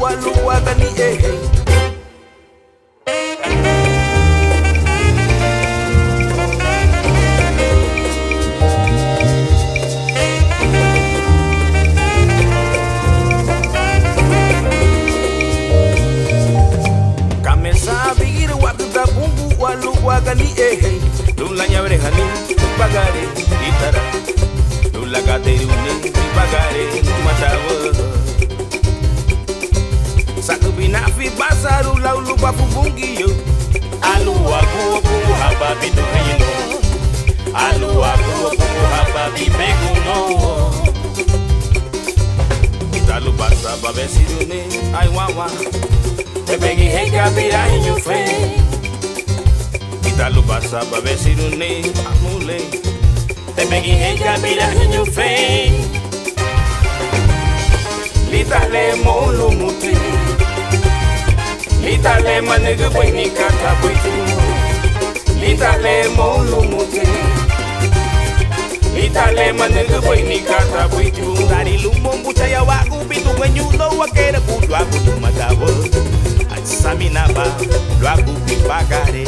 aluagani Kamesa bigir wakta bungu aluagani Lulanya brehani bagare itara Lulaga terune bagare matawa Sakubina fi basaru laulu bapu bungiyo Alu aku hababi do hayno Alu aku hababi beguno Italu basa babesirune ai wawa Tebegi hega bira hinyu fe Italu basa babesirune amule Tebegi hega bira hinyu fe Litale molu muti Litale manege boini kata boitu Litale molu muti Litale manege boini kata boitu Dari lumbombu caya waku bitu menyulo wakere kudu aku lumadawo Saminaba luaku pipagare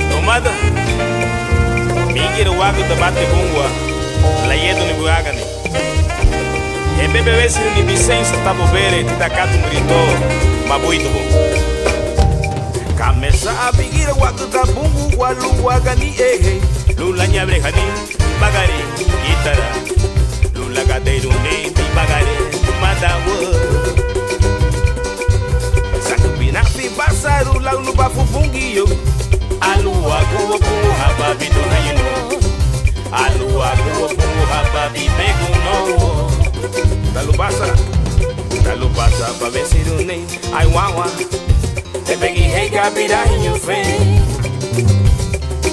Nomada Mingir waku tabate bungwa La yedo ni buagane Bebe vesi ni bisenso tabo bere titakato murito mabuito bo Kamesa abigira watu tabungu walu wagani Lula nyabrehani bagare gitara Lula gaderune bagare madawo Sakubina fi basaru laulu bafu bungiyo Alu aku hababi do hayno Alu aku hababi beguno Dalu basa babesirune ai wawa Tebegi hega bira hinyu fe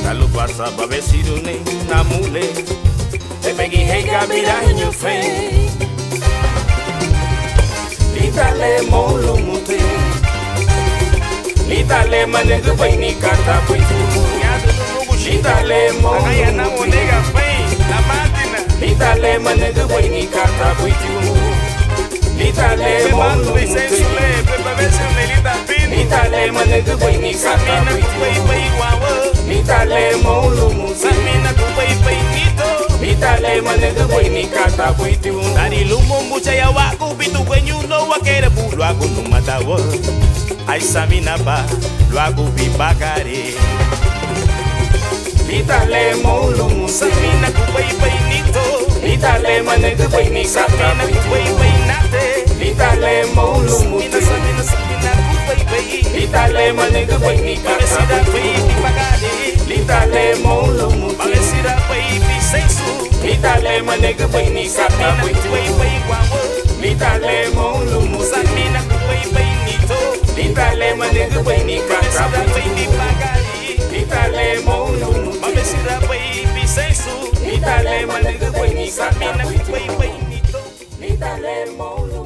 Dalu basa babesirune namule Tebegi hega bira hinyu fe Litale molu mute Litale manegu baini kata puitu Litale molu mute Litale manegu baini kata puitu Litale molu mute Litale manegu baini kata puitu Litale molu mute Litale manegu baini kata puitu Dari lumumbu caya waku bitu kwenyuno wakere bulu aku numatawo Ai saminaba luaku bibagare Litale molu mute Litale manegu baini kata puitu Litale molu mute Litale manegu baini kata puitu Litale molu mute Litale manegu baini kata puitu Litale molu mute Litale manegu baini kata puitu Litale molu mute Litale manegu baini kata puitu Litale molu